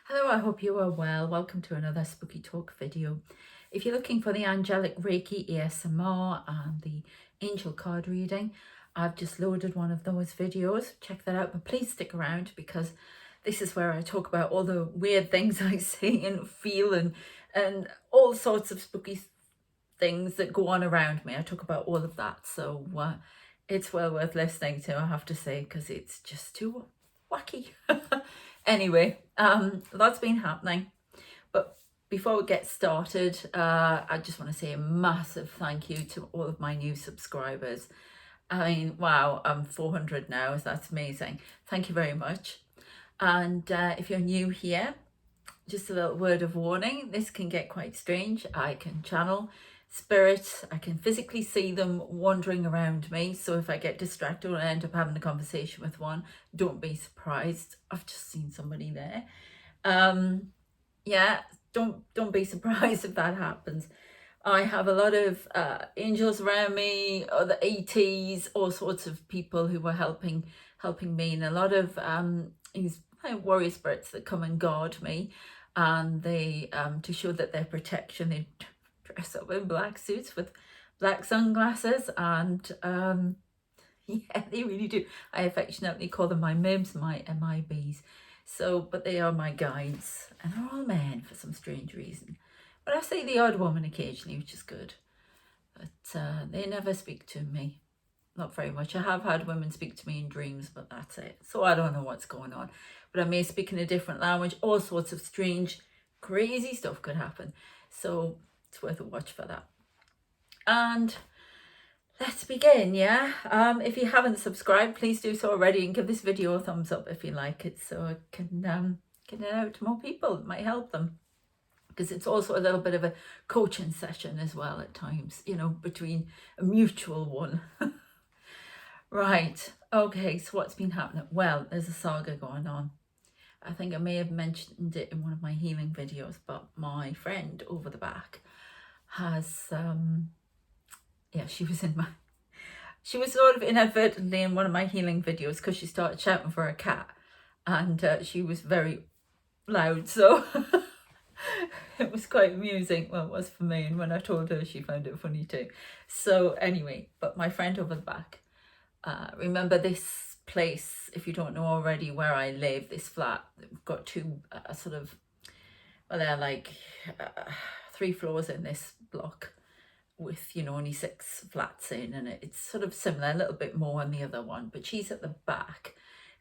Hello, I hope you are well. Welcome to another Spooky Talk video. If you're looking for the Angelic Reiki ASMR and the Angel card reading, I've just loaded one of those videos. Check that out, but please stick around because this is where I talk about all the weird things I see and feel and all sorts of spooky things that go on around me. I talk about all of that, so it's well worth listening to, I have to say, because it's just too wacky. Anyway, that's been happening. But before we get started, I just want to say a massive thank you to all of my new subscribers. I mean, wow, I'm 400 now, so that's amazing. Thank you very much. And if you're new here, just a little word of warning, this can get quite strange. I can channel spirits, I can physically see them wandering around me, so if I get distracted or I end up having a conversation with one, don't be surprised. I've just seen somebody there. Yeah, don't be surprised if that happens. I have a lot of angels around me, other ETs, all sorts of people who were helping me, and a lot of these warrior spirits that come and guard me, and they to show that they're protection, they dress up in black suits with black sunglasses, and yeah, they really do. I affectionately call them my MIBs, my MIBs. So, but they are my guides, and they're all men for some strange reason. But I see the odd woman occasionally, which is good. But they never speak to me. Not very much. I have had women speak to me in dreams, but that's it. So I don't know what's going on. But I may speak in a different language. All sorts of strange, crazy stuff could happen. So it's worth a watch for that. And let's begin, yeah? If you haven't subscribed, please do so already and give this video a thumbs up if you like it, so I can get it out to more people. It might help them, because it's also a little bit of a coaching session as well at times, you know, between a mutual one. Right, okay, so what's been happening? Well, there's a saga going on. I think I may have mentioned it in one of my healing videos, but my friend over the back has she was sort of inadvertently in one of my healing videos because she started shouting for a cat, and she was very loud, so it was quite amusing. Well, it was for me, and when I told her, she found it funny too. So anyway, but my friend over the back, remember this place, if you don't know already, where I live, this flat, we've got two sort of, well, they're like 3 floors in this block, with, you know, only 6 flats in, and it's sort of similar, a little bit more on the other one, but she's at the back,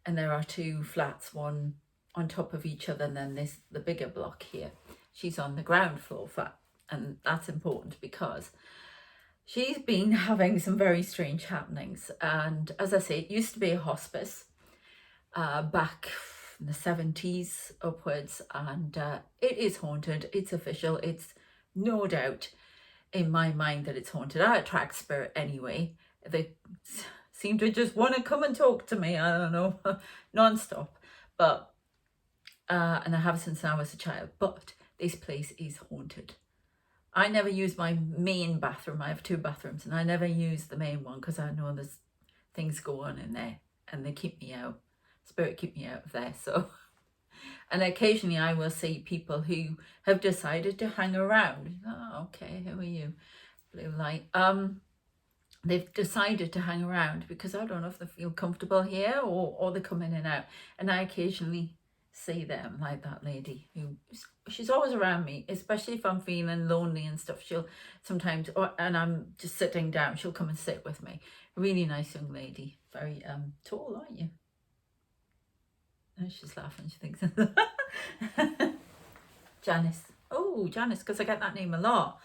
and there are 2 flats, one on top of each other, and then this, the bigger block here, she's on the ground floor flat. And that's important because she's been having some very strange happenings. And as I say, it used to be a hospice back in the 70s upwards, and it is haunted. It's official. It's no doubt in my mind that it's haunted. I attract spirit anyway. They seem to just want to come and talk to me, I don't know, non-stop. But and I have since I was a child, but this place is haunted. I never use my main bathroom. I have 2 bathrooms, and I never use the main one because I know there's things go on in there, and they keep me out. Spirit keep me out of there. So, and occasionally I will see people who have decided to hang around. Oh, okay, who are you? Blue light. They've decided to hang around because I don't know if they feel comfortable here or they come in and out. And I occasionally see them, like that lady who, she's always around me, especially if I'm feeling lonely and stuff. She'll sometimes, and I'm just sitting down, she'll come and sit with me. Really nice young lady, very tall, aren't you? Oh, she's laughing, she thinks. Janice. Oh, Janice, because I get that name a lot.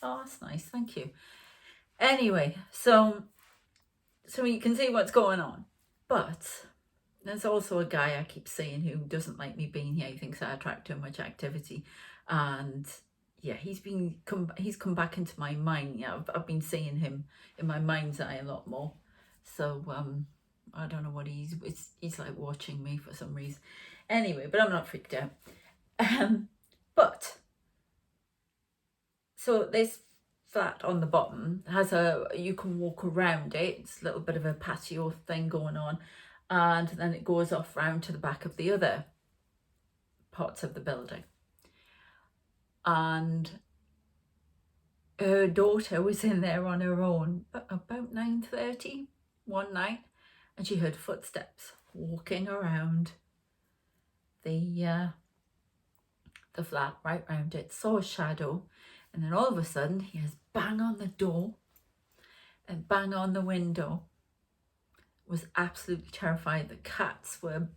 Oh, that's nice, thank you. Anyway, so you can see what's going on. But there's also a guy I keep seeing who doesn't like me being here. He thinks I attract too much activity. And yeah, he's come back into my mind. Yeah, I've been seeing him in my mind's eye a lot more. So I don't know what he's like watching me for some reason. Anyway, but I'm not freaked out. But so this flat on the bottom has you can walk around it. It's a little bit of a patio thing going on, and then it goes off round to the back of the other parts of the building. And her daughter was in there on her own about 9:30 one night, and she heard footsteps walking around the flat right round it, saw a shadow, and then all of a sudden he has bang on the door and bang on the window. Was absolutely terrified. The cats were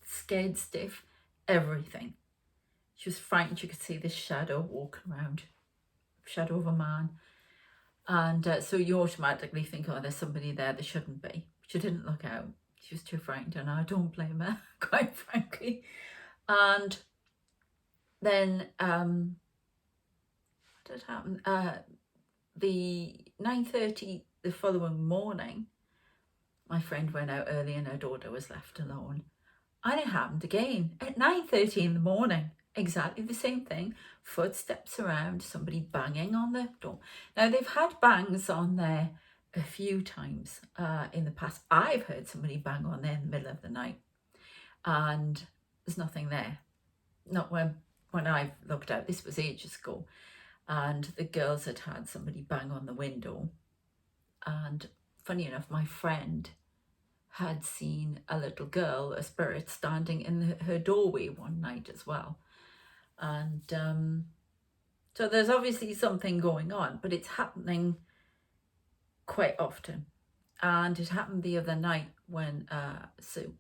scared stiff, everything. She was frightened. You could see this shadow walking around, shadow of a man. And so you automatically think, oh, there's somebody there. There shouldn't be. She didn't look out. She was too frightened, and I don't blame her, quite frankly. And then what did happen? The 9:30 the following morning, my friend went out early and her daughter was left alone. And it happened again at 9:30 in the morning. Exactly the same thing. Footsteps around, somebody banging on the door. Now, they've had bangs on there a few times in the past. I've heard somebody bang on there in the middle of the night, and there's nothing there. Not when I looked out. This was ages ago. And the girls had had somebody bang on the window. And funny enough, my friend had seen a little girl, a spirit, standing in her doorway one night as well. And so there's obviously something going on, but it's happening quite often. And it happened the other night when Sue,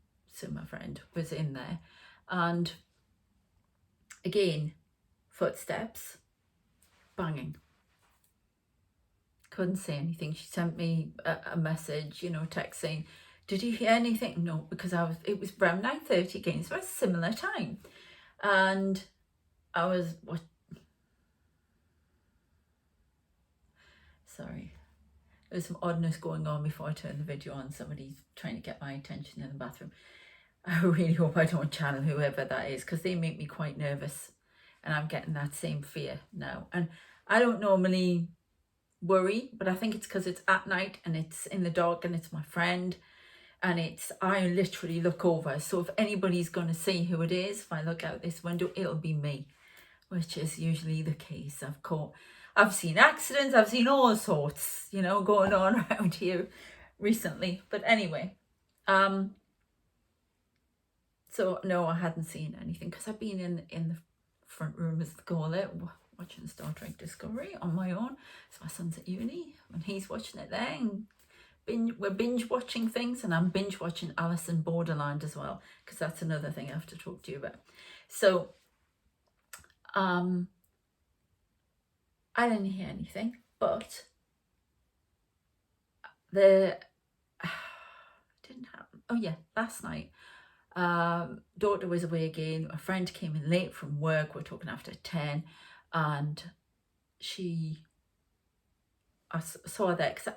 my friend, was in there. And again, footsteps, banging. Couldn't say anything. She sent me a message, text saying, did you hear anything? No, because it was around 9:30 again, so it was a similar time. And I was, sorry. There's some oddness going on before I turn the video on. Somebody's trying to get my attention in the bathroom. I really hope I don't channel whoever that is, because they make me quite nervous. And I'm getting that same fear now. And I don't normally worry, but I think it's because it's at night and it's in the dark and it's my friend. And I literally look over. So if anybody's going to see who it is, if I look out this window, it'll be me, which is usually the case. I've seen accidents, I've seen all sorts, going on around here recently. But anyway, so no, I hadn't seen anything because I've been in the front room, as they call it, watching Star Trek Discovery on my own. So my son's at uni and he's watching it there, and we're binge watching things, and I'm binge watching Alice in Borderland as well, because that's another thing I have to talk to you about. So I didn't hear anything, but didn't happen. Oh yeah, last night, daughter was away again. A friend came in late from work. We're talking after 10, and I saw that because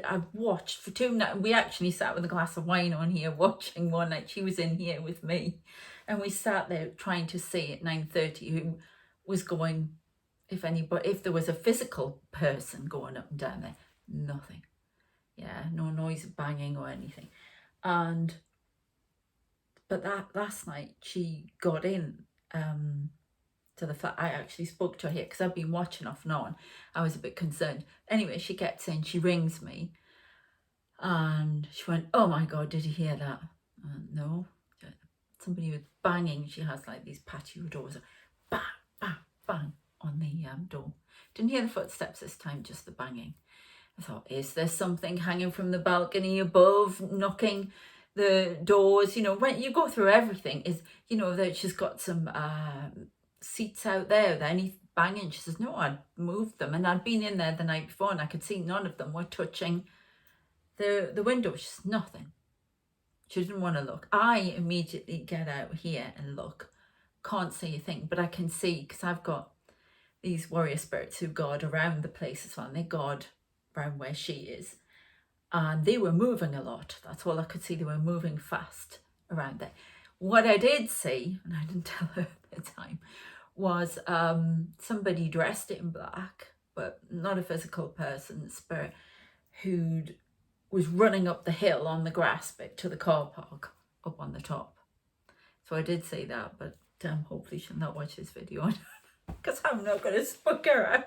I watched for 2 nights. We actually sat with a glass of wine on here watching one night. She was in here with me, and we sat there trying to see at 9:30 who was going, if there was a physical person going up and down there. Nothing. Yeah, no noise of banging or anything. But that last night she got in to the flat. I actually spoke to her here because I've been watching off and on. I was a bit concerned. Anyway, she gets in, she rings me, and she went, oh my God, did you hear that? No. Somebody was banging. She has like these patio doors. Bang, bang, bang on the door. Didn't hear the footsteps this time, just the banging. I thought, is there something hanging from the balcony above, knocking the doors? When you go through everything, that she's got some seats out there, any banging. She says, no, I'd moved them, and I'd been in there the night before and I could see none of them were touching the window. She says, nothing. She didn't want to look. I immediately get out here and look. Can't see a thing, but I can see, because I've got these warrior spirits who guard around the place as well, and they guard around where she is, and they were moving a lot. That's all I could see. They were moving fast around there. What I did see, and I didn't tell her at the time, was somebody dressed in black, but not a physical person, spirit, who was running up the hill on the grass bit to the car park up on the top. So I did see that, but hopefully she'll not watch this video because I'm not going to spook her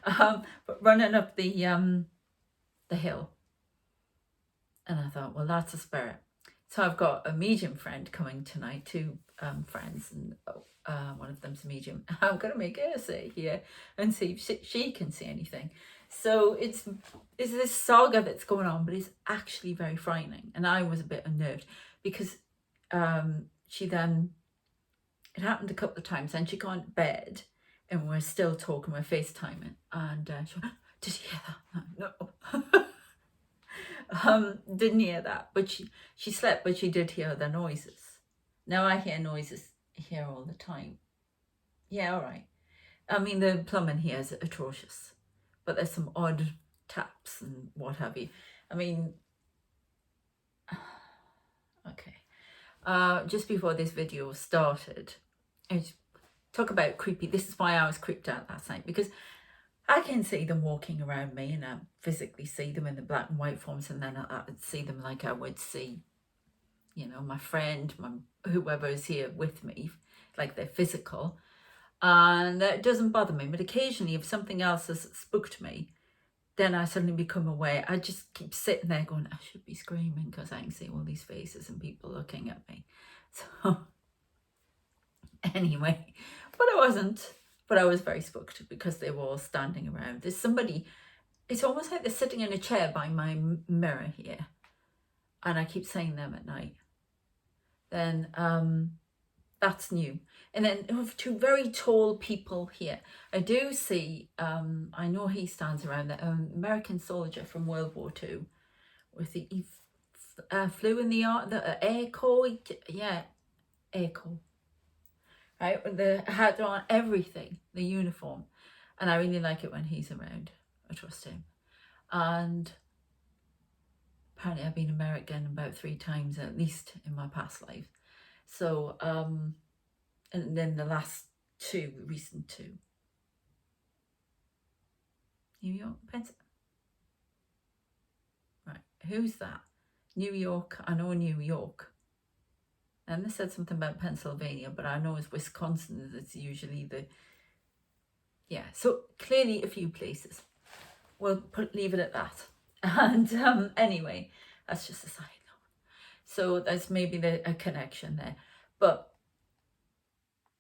out. But running up the hill, and I thought, well, that's a spirit. So I've got a medium friend coming tonight, two friends, and one of them's a medium. I'm going to make her sit here and see if she can see anything. So it's this saga that's going on, but it's actually very frightening. And I was a bit unnerved because she then, it happened a couple of times, and she got into bed and we're still talking, we're FaceTiming, and she went, did you hear that? No. Didn't hear that, but she slept, but she did hear the noises. Now I hear noises here all the time. Yeah, all right. I mean, the plumbing here is atrocious, but there's some odd taps and what have you. I mean, okay. Just before this video started, talk about creepy. This is why I was creeped out last night, because I can see them walking around me, and I physically see them in the black and white forms, and then I would see them like I would see, you know, my friend, whoever is here with me, like they're physical. And that doesn't bother me, but occasionally if something else has spooked me, then I suddenly become aware. I just keep sitting there going, I should be screaming because I can see all these faces and people looking at me. So anyway, but I wasn't. But I was very spooked because they were all standing around. There's somebody, it's almost like they're sitting in a chair by my mirror here. And I keep saying them at night. Then that's new. And then two very tall people here. I do see, I know he stands around, the American soldier from World War II with the flew in the air corps. Yeah, air corps. Right, with the hat on, everything, the uniform. And I really like it when he's around. I trust him. And apparently I've been American about 3 times at least in my past life. So, and then the last 2, recent 2. New York, Pennsylvania. Right, who's that? New York, I know New York. And they said something about Pennsylvania, but I know it's Wisconsin that's usually the... Yeah, so clearly a few places. We'll leave it at that. And anyway, that's just a side note. So there's maybe a connection there. But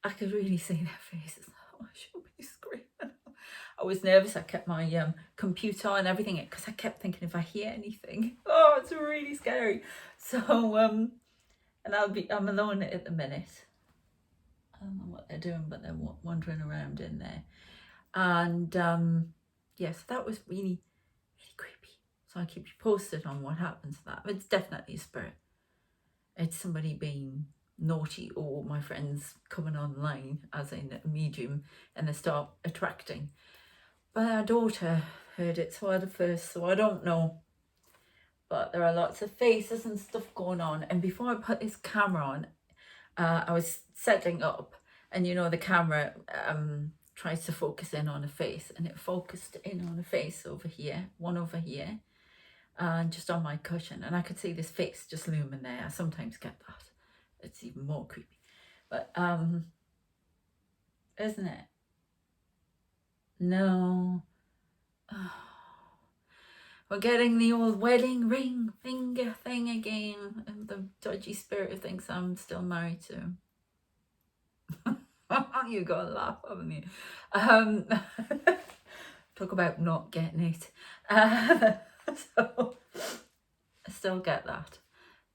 I could really see their faces. Oh, I should be screaming. I was nervous. I kept my computer and everything because I kept thinking if I hear anything. Oh, it's really scary. So... and I'm alone at the minute. I don't know what they're doing, but they're wandering around in there. And yes, that was really, really creepy. So I'll keep you posted on what happens to that. It's definitely a spirit. It's somebody being naughty, or my friends coming online as in a medium, and they start attracting. But our daughter heard it, so I had first, so I don't know. But there are lots of faces and stuff going on. And before I put this camera on, I was setting up, and you know the camera tries to focus in on a face, and it focused in on a face over here, one over here, and just on my cushion, and I could see this face just looming there. I sometimes get that. It's even more creepy. But isn't it? No. Oh. We're getting the old wedding ring finger thing again, and the dodgy spirit who thinks I'm still married to. You gotta laugh, haven't you? Talk about not getting it. So I still get that.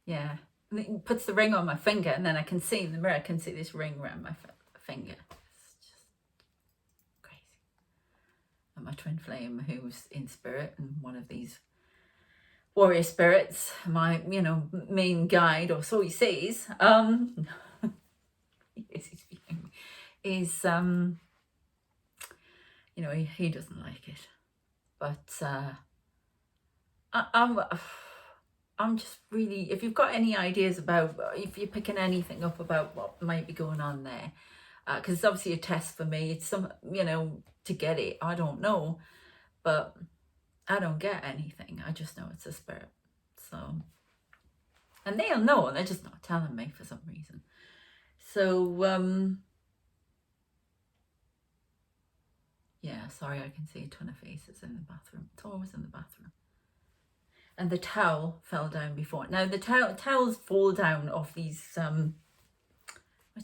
Yeah. And it puts the ring on my finger, and then I can see in the mirror, I can see this ring around my finger. It's just crazy. And my twin flame, who's in spirit and one of these warrior spirits, my, you know, main guide, or so he says, is, you know, he doesn't like it. But I'm just really, if you've got any ideas about, if you're picking anything up about what might be going on there, because it's obviously a test for me. It's some, you know, to get it, I don't know, but I don't get anything. I just know it's a spirit. So, and they'll know, they're just not telling me for some reason. So, yeah, sorry, I can see a ton of faces in the bathroom. It's always in the bathroom. And the towel fell down before. Now, the towels fall down off these, what do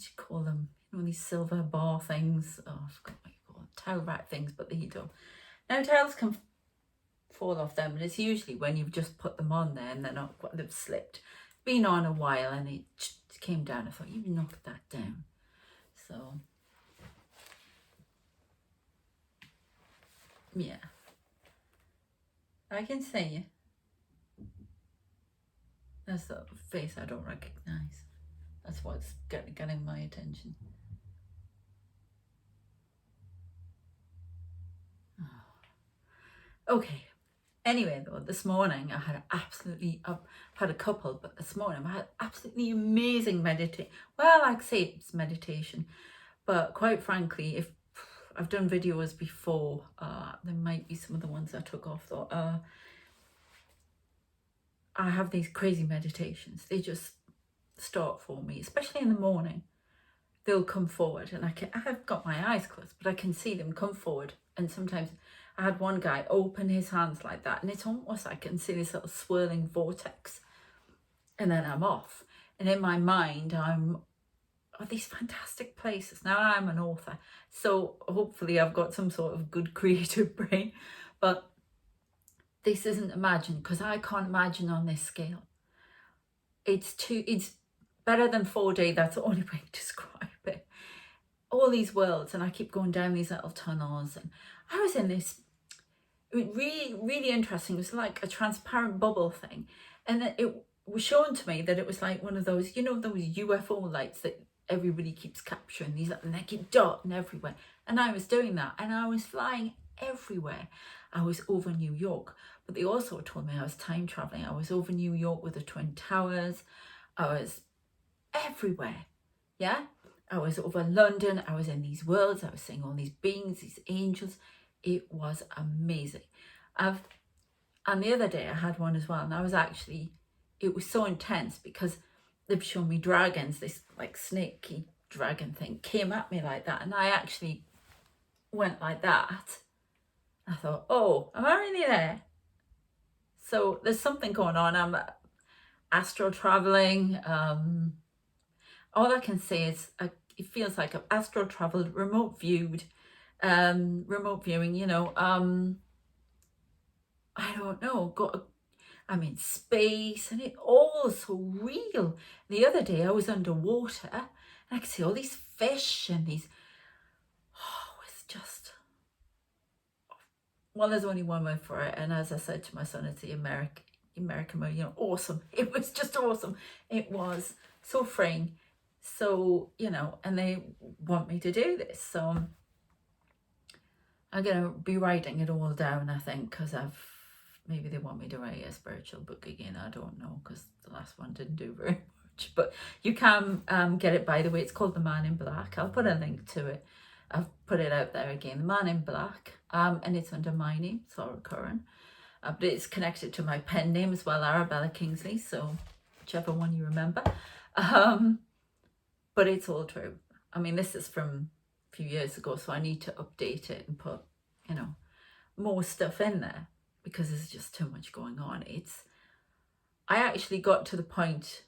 you call them? You know, these silver bar things. Oh, I forgot what you call them. Towel rack things, but they don't. Now, towels can fall off them, and it's usually when you've just put them on there and they're not, they've slipped. Been on a while and it came down. I thought, you've knocked that down. So, yeah. I can see you. That's the face I don't recognise. That's what's getting my attention. Oh. Okay. Anyway, though, this morning I had I've had a couple, but this morning I had absolutely amazing meditation. Well, I'd say it's meditation, but quite frankly, if I've done videos before, there might be some of the ones I took off though. I have these crazy meditations. They just start for me, especially in the morning. They'll come forward, and I've got my eyes closed, but I can see them come forward. And sometimes I had one guy open his hands like that, and it's almost like I can see this little swirling vortex, and then I'm off. And in my mind, I'm at these fantastic places. Now, I'm an author, so hopefully I've got some sort of good creative brain, but this isn't imagined, because I can't imagine on this scale. It's better than 4D. That's the only way to describe it. All these worlds, and I keep going down these little tunnels, and I was in this really, really interesting. It was like a transparent bubble thing, and it was shown to me that it was like one of those, you know, those UFO lights that everybody keeps capturing, these, and they keep darting everywhere. And I was doing that, and I was flying everywhere. I was over New York, but they also told me I was time traveling. I was over New York with the Twin Towers. I was everywhere. Yeah, I was over London. I was in these worlds. I was seeing all these beings, these angels. It was amazing. And the other day I had one as well, and I was actually, it was so intense because they've shown me dragons, this like snaky dragon thing came at me like that, and I actually went like that. I thought, oh, am I really there? So there's something going on. I'm astral traveling. All I can say is it feels like I've astral traveled, remote viewing, you know. I don't know, I'm in space, and it all so real. The other day I was underwater, and I could see all these fish and these, it's just, well, there's only one word for it, and as I said to my son, it's the American word, you know, awesome. It was just awesome. It was so freeing. So, you know, and they want me to do this, so I'm going to be writing it all down, I think, because maybe they want me to write a spiritual book again. I don't know, because the last one didn't do very much. But you can get it, by the way. It's called The Man in Black. I'll put a link to it. I've put it out there again, The Man in Black. And it's under my name, Sarah Curran. But it's connected to my pen name as well, Arabella Kingsley. So whichever one you remember. But it's all true. I mean, this is from a few years ago, so I need to update it and put, you know, more stuff in there, because there's just too much going on. I actually got to the point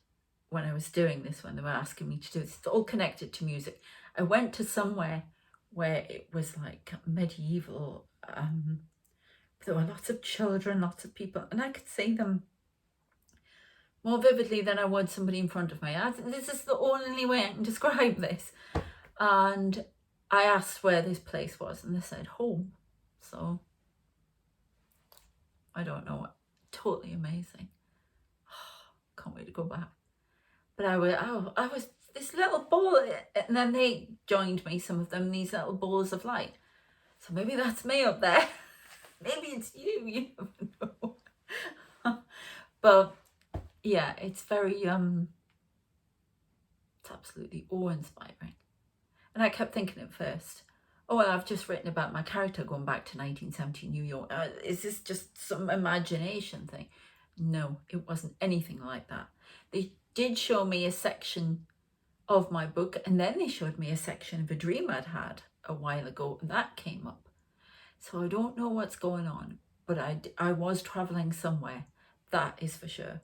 when I was doing this, when they were asking me to do this, it's all connected to music. I went to somewhere where it was like medieval. There were lots of children, lots of people, and I could see them more vividly than I would somebody in front of me. This is the only way I can describe this. And I asked where this place was, and they said home. So I don't know, totally amazing. Can't wait to go back. But I was this little ball, and then they joined me, some of them, these little balls of light. So maybe that's me up there. Maybe it's you never know. But yeah, it's very it's absolutely awe-inspiring. And I kept thinking at first, oh, well, I've just written about my character going back to 1970 New York. Is this just some imagination thing? No, it wasn't anything like that. They did show me a section of my book, and then they showed me a section of a dream I'd had a while ago, and that came up. So I don't know what's going on, but I was traveling somewhere, that is for sure.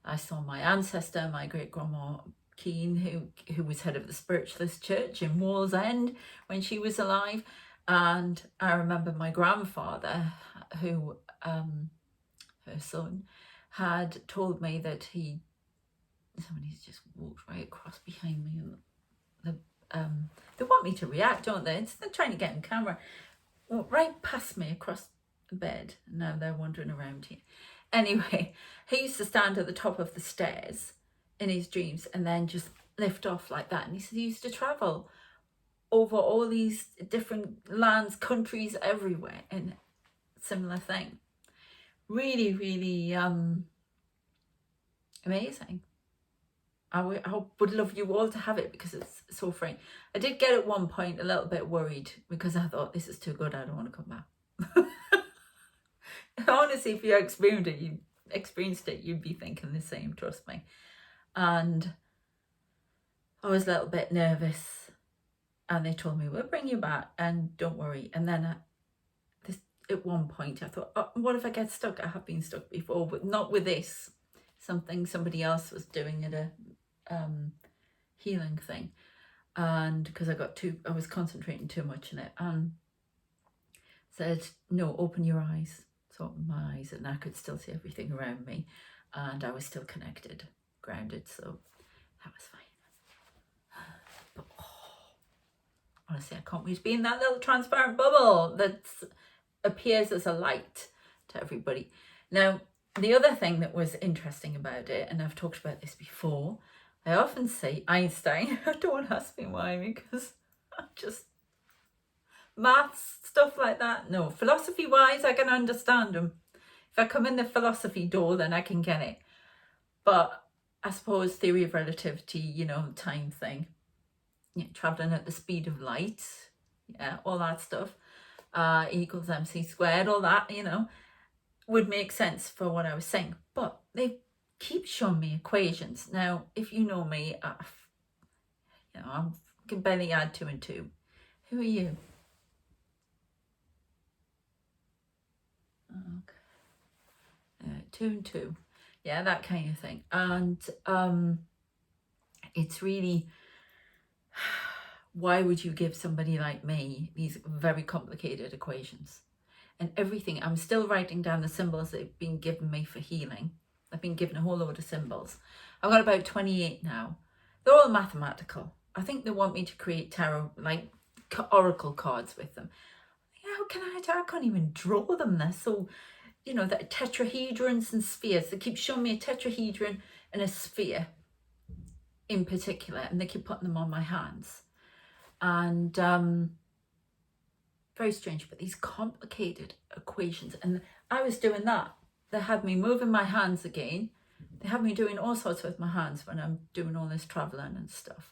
I saw my ancestor, my great-grandma Keane, who was head of the Spiritualist Church in Wallsend when she was alive. And I remember my grandfather, who, her son, had told me that somebody's just walked right across behind me, and they want me to react, don't they? They're trying to get on camera. Walked right past me across the bed, and now they're wandering around here. Anyway, he used to stand at the top of the stairs in his dreams and then just lift off like that. And he said he used to travel over all these different lands, countries, everywhere, and similar thing. Really, really amazing. I would love you all to have it because it's so free. I did get at one point a little bit worried because I thought, this is too good, I don't want to come back. Honestly, if you experienced it, you'd be thinking the same, trust me. And I was a little bit nervous, and they told me, we'll bring you back and don't worry. And then at one point I thought, oh, what if I get stuck? I have been stuck before, but not with this. Somebody else was doing at a healing thing, and because I was concentrating too much on it, and said, no, open your eyes. So opened my eyes, and I could still see everything around me, and I was still connected, grounded, so that was fine. But honestly, I can't wait to be in that little transparent bubble that appears as a light to everybody. Now, the other thing that was interesting about it, and I've talked about this before, I often say Einstein. Don't ask me why, because I just, maths, stuff like that, no. Philosophy wise, I can understand them. If I come in the philosophy door, then I can get it. But I suppose theory of relativity, time thing, traveling at the speed of light, all that stuff, equals MC squared, all that, would make sense for what I was saying. But they keep showing me equations. Now, if you know me, I can barely add 2 and 2. Who are you? Okay. 2 and 2. Yeah, that kind of thing. And it's really, why would you give somebody like me these very complicated equations? And everything, I'm still writing down the symbols that have been given me for healing. I've been given a whole load of symbols. I've got about 28 now. They're all mathematical. I think they want me to create tarot, like oracle cards with them. How can I can't even draw them. They're so, the tetrahedrons and spheres. They keep showing me a tetrahedron and a sphere in particular, and they keep putting them on my hands. And very strange, but these complicated equations. And I was doing that. They had me moving my hands again. They had me doing all sorts with my hands when I'm doing all this traveling and stuff.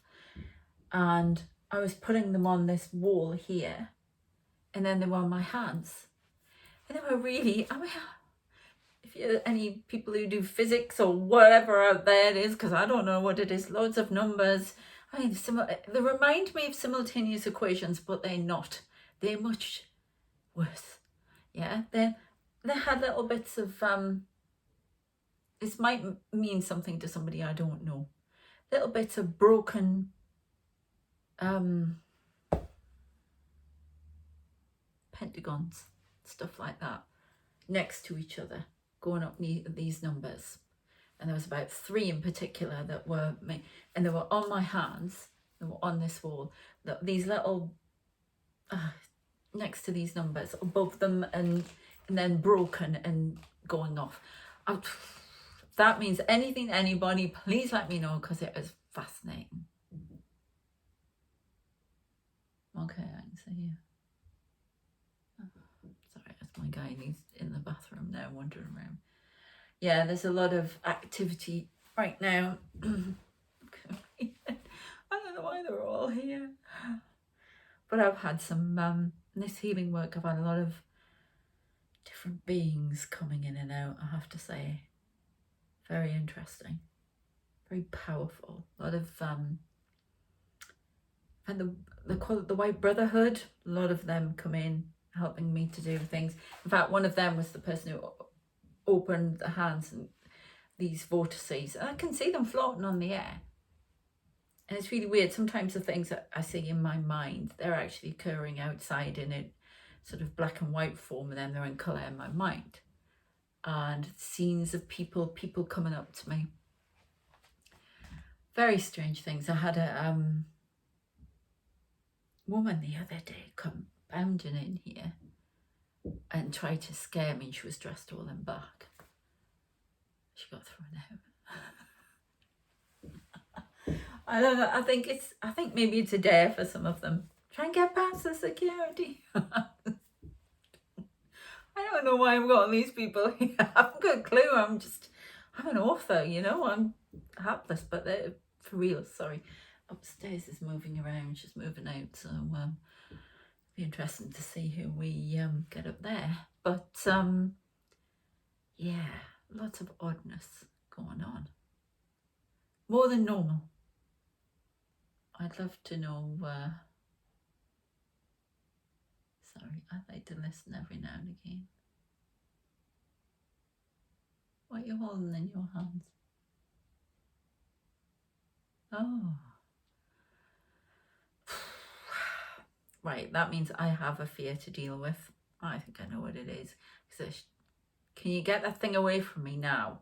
And I was putting them on this wall here, and then they were on my hands. And they were really, if you're any people who do physics or whatever out there it is, because I don't know what it is, loads of numbers. They remind me of simultaneous equations, but they're not. They're much worse. Yeah, they had little bits of, this might mean something to somebody I don't know. Little bits of broken, pentagons, stuff like that, next to each other, going up these numbers. And there was about 3 in particular that were me, and they were on my hands. They were on this wall. These little, next to these numbers, above them, and then broken and going off. If that means anything to anybody, please let me know, because it is fascinating. Okay, I can see you. Sorry, that's my guy. He's in the bathroom now, wandering around. Yeah, there's a lot of activity right now. I don't know why they're all here. But I've had some, in this healing work, I've had a lot of different beings coming in and out, I have to say. Very interesting. Very powerful. A lot of and they call it the White Brotherhood. A lot of them come in helping me to do things. In fact, one of them was the person who opened the hands and these vortices. And I can see them floating on the air. And it's really weird. Sometimes the things that I see in my mind, they're actually occurring outside in a sort of black and white form, and then they're in colour in my mind. And scenes of people coming up to me. Very strange things. I had a woman the other day come bounding in here and tried to scare me. She was dressed all in black. She got thrown out. I don't know. I think maybe it's a dare for some of them. Try and get past the security. I don't know why I've got these people here. I haven't got a clue. I'm an author, you know. I'm hapless, but they're for real. Sorry. Upstairs is moving around. She's moving out, so it'll be interesting to see who we get up there. But yeah, lots of oddness going on. More than normal. I'd love to know. Sorry, I'd like to listen every now and again. What are you holding in your hands? Oh. Right, that means I have a fear to deal with. I think I know what it is. Can you get that thing away from me now?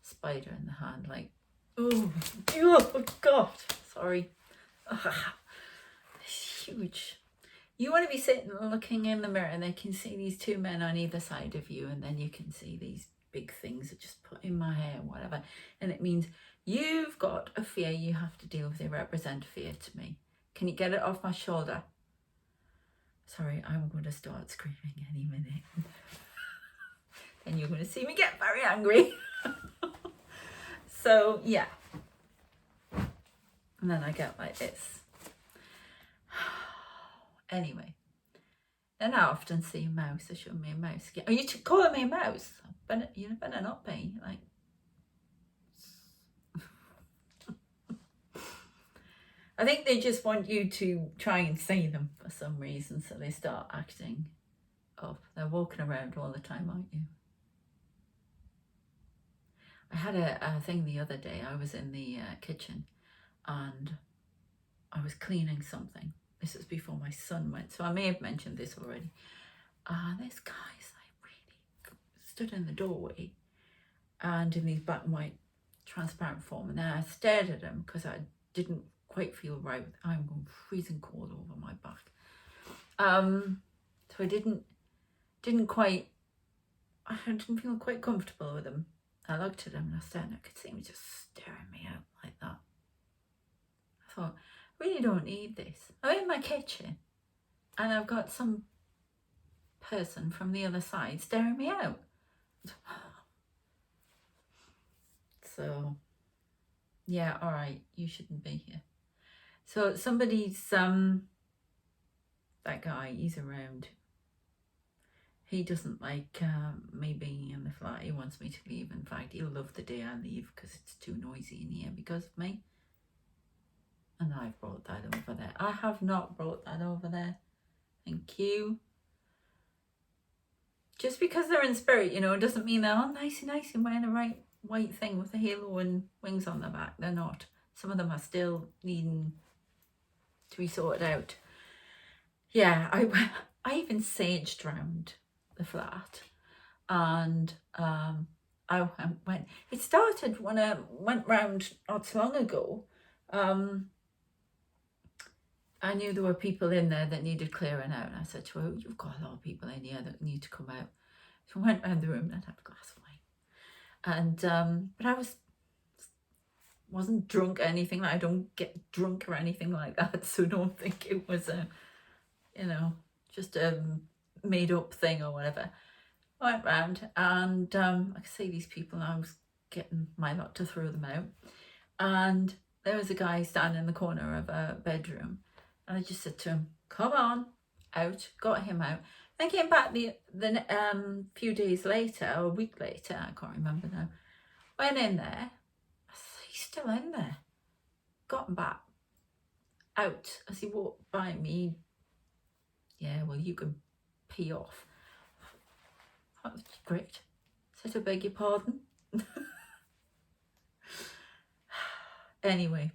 Spider in the hand, like, oh God, sorry. It's huge. You want to be sitting looking in the mirror and they can see these two men on either side of you, and then you can see these big things that just put in my hair or whatever, and it means you've got a fear you have to deal with. They represent fear to me. Can you get it off my shoulder? Sorry, I'm going to start screaming any minute. And you're going to see me get very angry. So, yeah. And then I get like this. Anyway. Then I often see a mouse. They show me a mouse. Are you calling me a mouse? You better not be. Like, I think they just want you to try and see them for some reason, so they start acting up. They're walking around all the time, aren't you? I had a thing the other day. I was in the kitchen and I was cleaning something. This was before my son went, so I may have mentioned this already. This guy's like really stood in the doorway and in these black and white transparent form, and then I stared at him because I didn't quite feel right. I'm going freezing cold over my back. So I didn't feel quite comfortable with him. I looked at him and I stared, and I could see him just staring me out like that. I thought, I really don't need this. I'm in my kitchen and I've got some person from the other side staring me out. So, yeah, all right, you shouldn't be here. So somebody's, that guy, he's around. He doesn't like me being in the flat. He wants me to leave. In fact, he'll love the day I leave because it's too noisy in here because of me. And I've brought that over there. I have not brought that over there. Thank you. Just because they're in spirit, you know, doesn't mean they're all nicey and wearing the right white thing with a halo and wings on their back. They're not. Some of them are still needing to be sorted out. Yeah, I even saged round the flat, and I went. It started when I went round not so long ago. I knew there were people in there that needed clearing out, and I said to her, "You've got a lot of people in here that need to come out." So I went round the room and had a glass of wine, and but I wasn't drunk or anything. Like, I don't get drunk or anything like that, so don't think it was a, you know, just a made up thing or whatever. I went round and I could see these people, and I was getting my lot to throw them out, and there was a guy standing in the corner of a bedroom, and I just said to him, "Come on out," got him out. Then came back the few days later, or a week later, I can't remember now, went in there, he's still in there, got him back, out as he walked by me. Yeah, well, you can pee off. That was great. Said I beg your pardon. Anyway,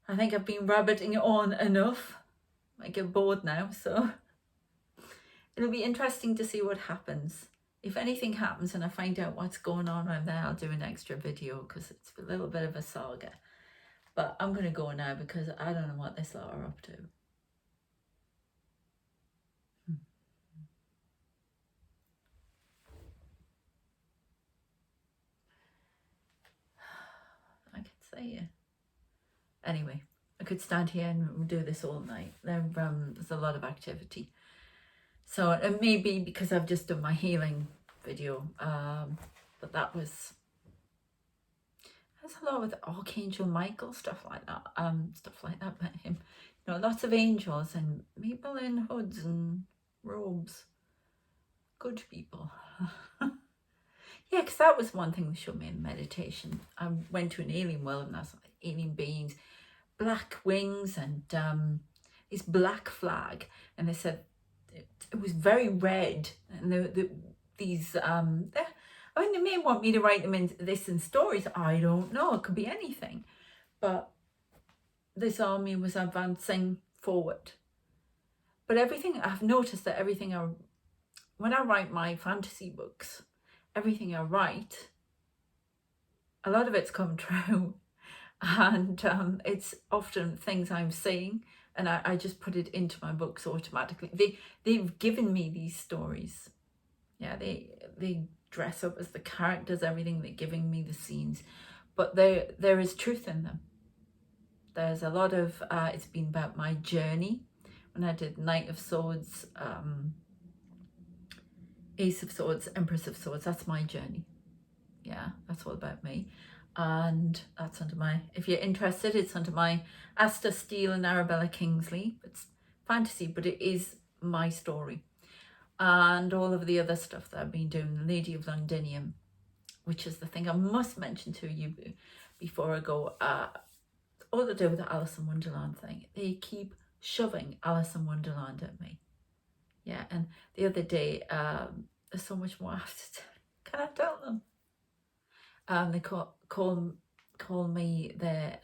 I think I've been rabbiting on enough. I get bored now, so it'll be interesting to see what happens. If anything happens and I find out what's going on around there, I'll do an extra video because it's a little bit of a saga. But I'm going to go now because I don't know what this lot are up to. I could say yeah. Anyway, I could stand here and do this all night. There's a lot of activity. So it may be because I've just done my healing video, but that was, there's a lot with Archangel Michael, stuff like that, about him. You know, lots of angels and people in hoods and robes. Good people. Yeah, because that was one thing they showed me in meditation. I went to an alien world and that's like alien beings, black wings and this black flag, and they said it was very red, and these I mean, they may want me to write them in stories. I don't know, it could be anything, but this army was advancing forward. But everything I've noticed that when I write my fantasy books, everything I write, a lot of it's come true, and it's often things I'm seeing, and I just put it into my books automatically. They've given me these stories. Yeah, they dress up as the characters, everything. They're giving me the scenes, but there is truth in them. There's a lot of it's been about my journey. When I did Knight of Swords, Ace of Swords, Empress of Swords, that's my journey. Yeah, that's all about me. And that's under my, if you're interested, it's under my Asta Steele and Arabella Kingsley. It's fantasy, but it is my story. And all of the other stuff that I've been doing, Lady of Londinium, which is the thing I must mention to you before I go, all to do with the Alice in Wonderland thing. They keep shoving Alice in Wonderland at me. Yeah, and the other day, there's so much more I have to tell. Can I tell them? They call me their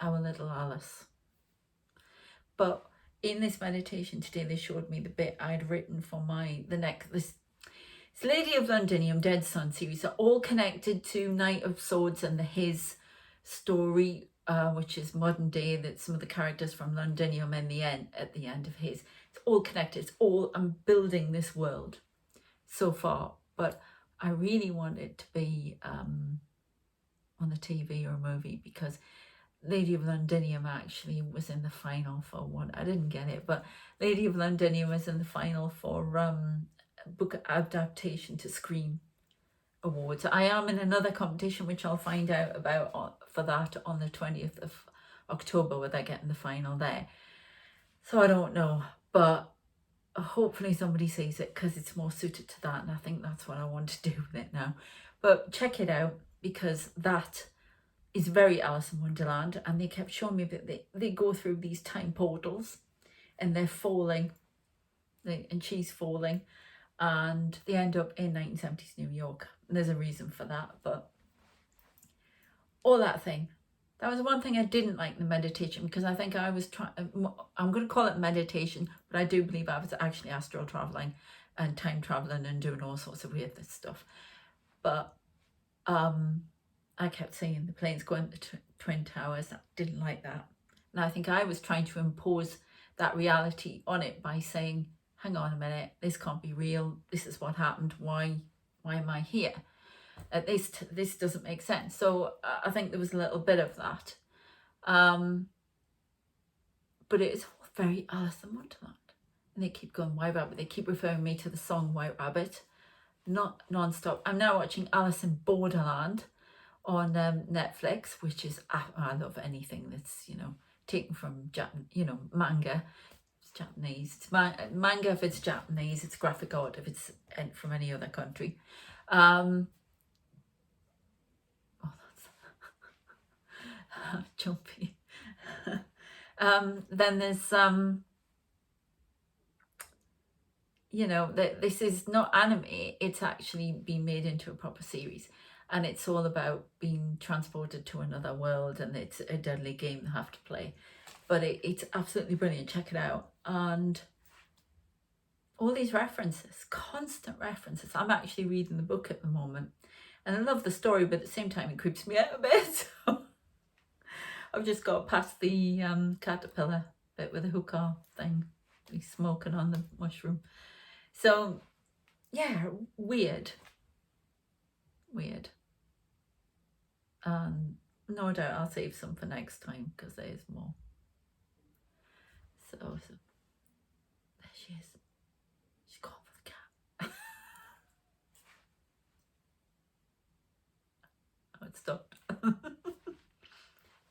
our little Alice. But in this meditation today, they showed me the bit I'd written for this Lady of Londinium Dead Sun series are all connected to Knight of Swords and his story, which is modern day. That some of the characters from Londinium at the end of his, it's all connected. It's all, I'm building this world so far, but I really want it to be on the TV or a movie, because Lady of Londinium actually was in the final for one. I didn't get it, but Lady of Londinium was in the final for book adaptation to Screen Awards. I am in another competition which I'll find out about for that on the 20th of October, whether I get in the final there. So I don't know, but hopefully somebody sees it because it's more suited to that, and I think that's what I want to do with it now. But check it out, because that is very Alice in Wonderland, and they kept showing me that they go through these time portals and they're falling, and she's falling, and they end up in 1970s New York. And there's a reason for that, but all that thing. That was one thing I didn't like in the meditation, because I think I was I'm going to call it meditation, but I do believe I was actually astral traveling and time traveling and doing all sorts of weird stuff. But I kept seeing the planes going to the Twin Towers. I didn't like that. And I think I was trying to impose that reality on it by saying, hang on a minute, this can't be real. This is what happened. Why am I here? This doesn't make sense. So I think there was a little bit of that. But it is all very Alice in Wonderland. And they keep going, White Rabbit. They keep referring me to the song White Rabbit. Not non-stop. I'm now watching Alice in Borderland on Netflix, which is, I love anything that's, taken from, manga. It's Japanese. It's manga if it's Japanese. It's graphic art if it's from any other country. That's jumpy. Then there's you know, this is not anime, it's actually been made into a proper series, and it's all about being transported to another world, and it's a deadly game they have to play, but it's absolutely brilliant. Check it out. And all these references, constant references. I'm actually reading the book at the moment, and I love the story, but at the same time it creeps me out a bit. So I've just got past the caterpillar bit with the hookah thing. He's smoking on the mushroom. So yeah, weird. No doubt I'll save some for next time, because there's more. So there she is. She's gone for the cat. Oh, it stopped.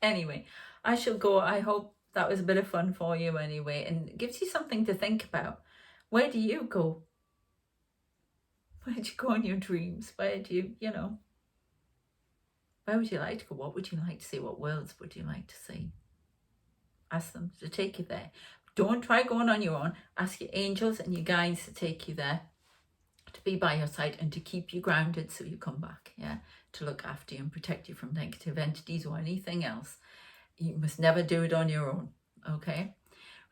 Anyway, I shall go. I hope that was a bit of fun for you anyway, and it gives you something to think about. Where do you go? Where do you go in your dreams? Where do you, you know, where would you like to go? What would you like to see? What worlds would you like to see? Ask them to take you there. Don't try going on your own. Ask your angels and your guides to take you there, to be by your side and to keep you grounded so you come back, yeah, to look after you and protect you from negative entities or anything else. You must never do it on your own, okay?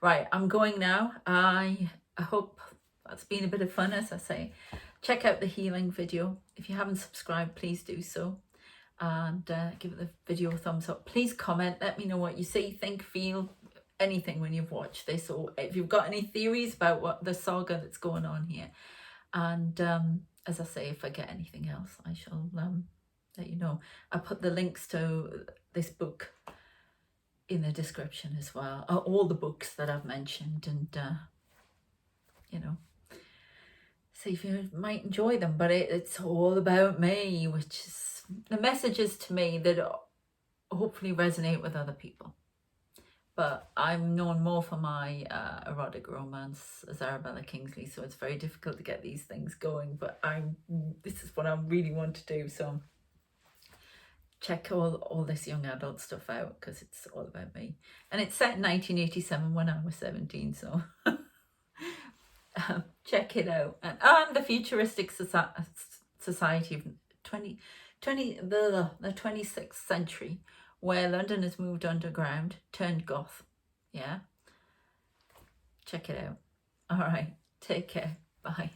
Right, I'm going now. I hope that's been a bit of fun, as I say. Check out the healing video. If you haven't subscribed, please do so. And give the video a thumbs up. Please comment, let me know what you see, think, feel, anything when you've watched this, or if you've got any theories about what the saga that's going on here. And as I say, if I get anything else, I shall let you know. I put the links to this book in the description as well, all the books that I've mentioned, and you know, see if you might enjoy them. But it's all about me, which is the messages to me that hopefully resonate with other people. But I'm known more for my erotic romance as Arabella Kingsley, so it's very difficult to get these things going, but this is what I really want to do. So check all this young adult stuff out, because it's all about me. And it's set in 1987 when I was 17, so check it out. And the futuristic society of the 26th century, where London has moved underground, turned goth. Yeah, check it out. All right, take care. Bye.